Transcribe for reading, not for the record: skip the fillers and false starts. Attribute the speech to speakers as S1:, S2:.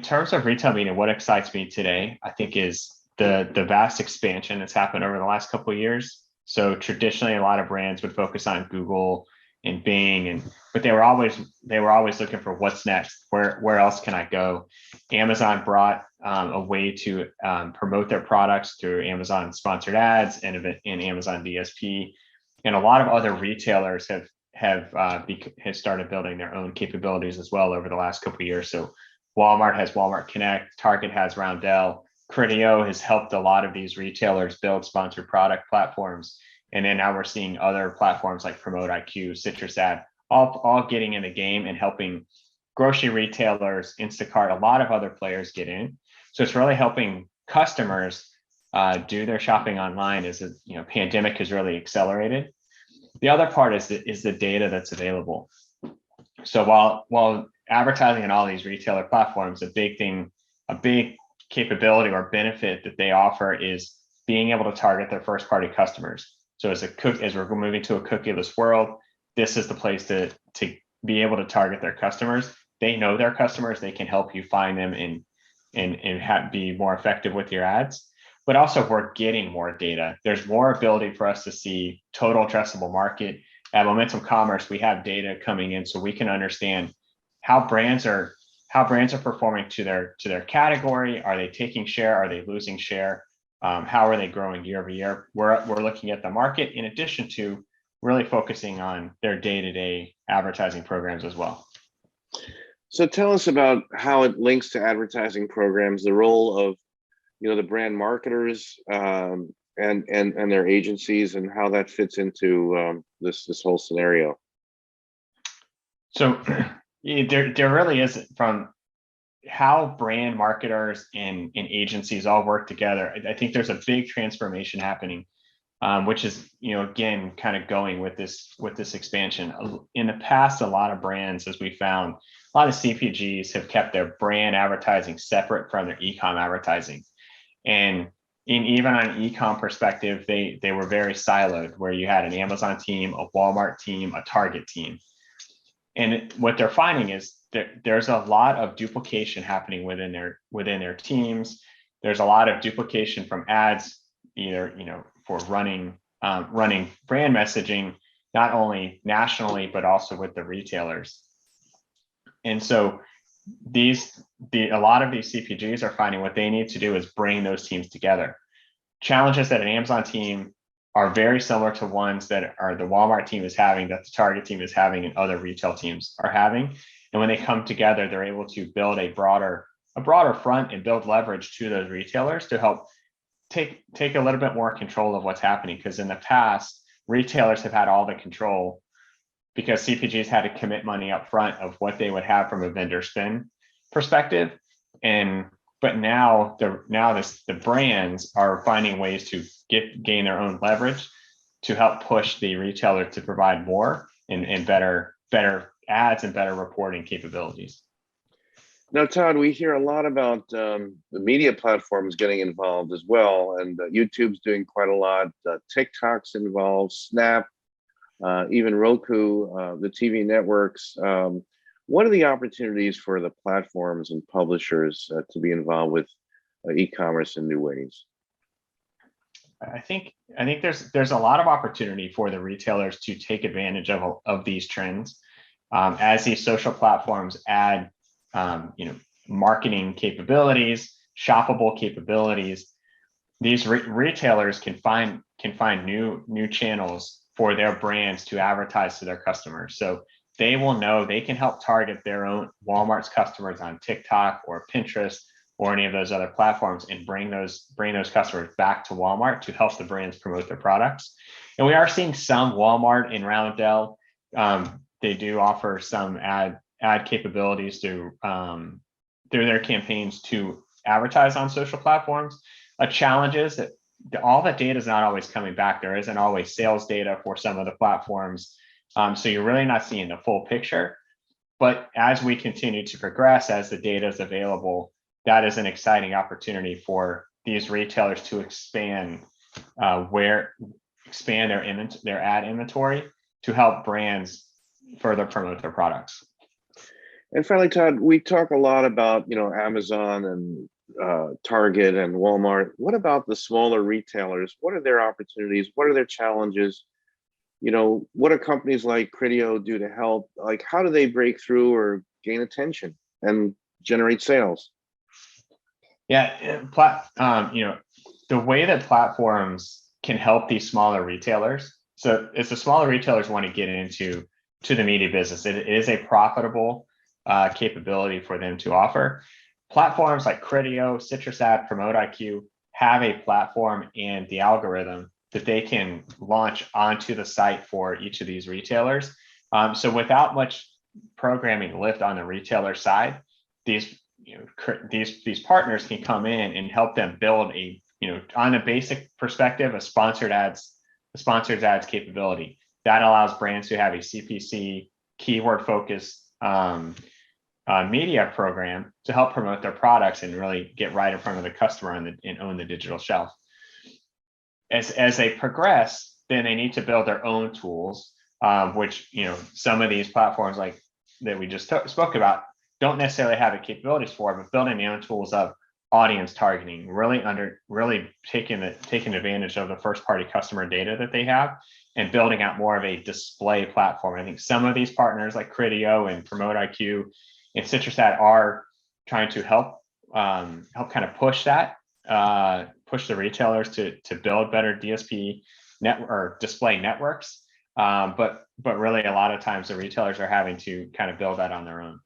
S1: terms of retail media, what excites me today, I think, is the vast expansion that's happened over the last couple of years. So traditionally, a lot of brands would focus on Google and Bing, but they were always looking for what's next. Where else can I go? Amazon brought a way to promote their products through Amazon sponsored ads and Amazon DSP, and a lot of other retailers have started building their own capabilities as well over the last couple of years. So Walmart has Walmart Connect, Target has Roundel, Criteo has helped a lot of these retailers build sponsored product platforms. And then now we're seeing other platforms like PromoteIQ, CitrusAd, all getting in the game and helping grocery retailers, Instacart, a lot of other players get in. So it's really helping customers do their shopping online as pandemic has really accelerated. The other part is the data that's available. So while advertising on all these retailer platforms, a big capability or benefit that they offer is being able to target their first party customers. So as we're moving to a cookieless world, this is the place to be able to target their customers. They know their customers, they can help you find them and be more effective with your ads. But also we're getting more data. There's more ability for us to see total addressable market. At Momentum Commerce, we have data coming in so we can understand how brands are performing to their category. Are they taking share? Are they losing share? How are they growing year over year? We're looking at the market in addition to really focusing on their day-to-day advertising programs as well.
S2: So tell us about how it links to advertising programs, the role of the brand marketers and their agencies, and how that fits into this whole scenario.
S1: So there really is, from how brand marketers and agencies all work together. I think there's a big transformation happening, which is, again, kind of going with this expansion. In the past, a lot of brands, as we found, a lot of CPGs have kept their brand advertising separate from their e-com advertising. And even on an e-com perspective, they were very siloed, where you had an Amazon team, a Walmart team, a Target team. And what they're finding is that there's a lot of duplication happening within their teams. There's a lot of duplication from ads, either for running brand messaging, not only nationally but also with the retailers. And so a lot of these CPGs are finding what they need to do is bring those teams together. Challenges that an Amazon team are very similar to ones that are the Walmart team is having, that the Target team is having, and other retail teams are having. And when they come together, they're able to build a broader front and build leverage to those retailers to help take a little bit more control of what's happening. Because in the past, retailers have had all the control because CPGs had to commit money up front of what they would have from a vendor spend perspective. But now the brands are finding ways to gain their own leverage to help push the retailer to provide more and better ads and better reporting capabilities.
S2: Now, Todd, we hear a lot about the media platforms getting involved as well, and YouTube's doing quite a lot. TikTok's involved, Snap, even Roku, the TV networks. What are the opportunities for the platforms and publishers to be involved with e-commerce in new ways?
S1: I think there's a lot of opportunity for the retailers to take advantage of these trends as these social platforms add marketing capabilities, shoppable capabilities. These retailers can find new channels for their brands to advertise to their customers. So they will know they can help target their own Walmart's customers on TikTok or Pinterest or any of those other platforms and bring those customers back to Walmart to help the brands promote their products. And we are seeing some Walmart and Roundel. They do offer some ad capabilities through their campaigns to advertise on social platforms. A challenge is that all the data is not always coming back. There isn't always sales data for some of the platforms. So you're really not seeing the full picture. But as we continue to progress, as the data is available, that is an exciting opportunity for these retailers to expand their ad inventory to help brands further promote their products.
S2: And finally, Todd, we talk a lot about, Amazon and Target and Walmart. What about the smaller retailers? What are their opportunities? What are their challenges? What do companies like Criteo do to help? Like, how do they break through or gain attention and generate sales?
S1: Yeah, the way that platforms can help these smaller retailers. So if the smaller retailers want to get into the media business, it is a profitable capability for them to offer. Platforms like Criteo, CitrusAd, PromoteIQ have a platform and the algorithm that they can launch onto the site for each of these retailers. So without much programming lift on the retailer side, these these partners can come in and help them build on a basic perspective, a sponsored ads capability that allows brands to have a CPC keyword focused media program to help promote their products and really get right in front of the customer and own the digital shelf. As they progress, then they need to build their own tools, which some of these platforms like that we just spoke about don't necessarily have the capabilities for, but building their own tools of audience targeting, really taking advantage of the first party customer data that they have and building out more of a display platform. I think some of these partners like Criteo and PromoteIQ and CitrusAd are trying to help kind of push the retailers to build better DSP network or display networks. But really a lot of times the retailers are having to kind of build that on their own.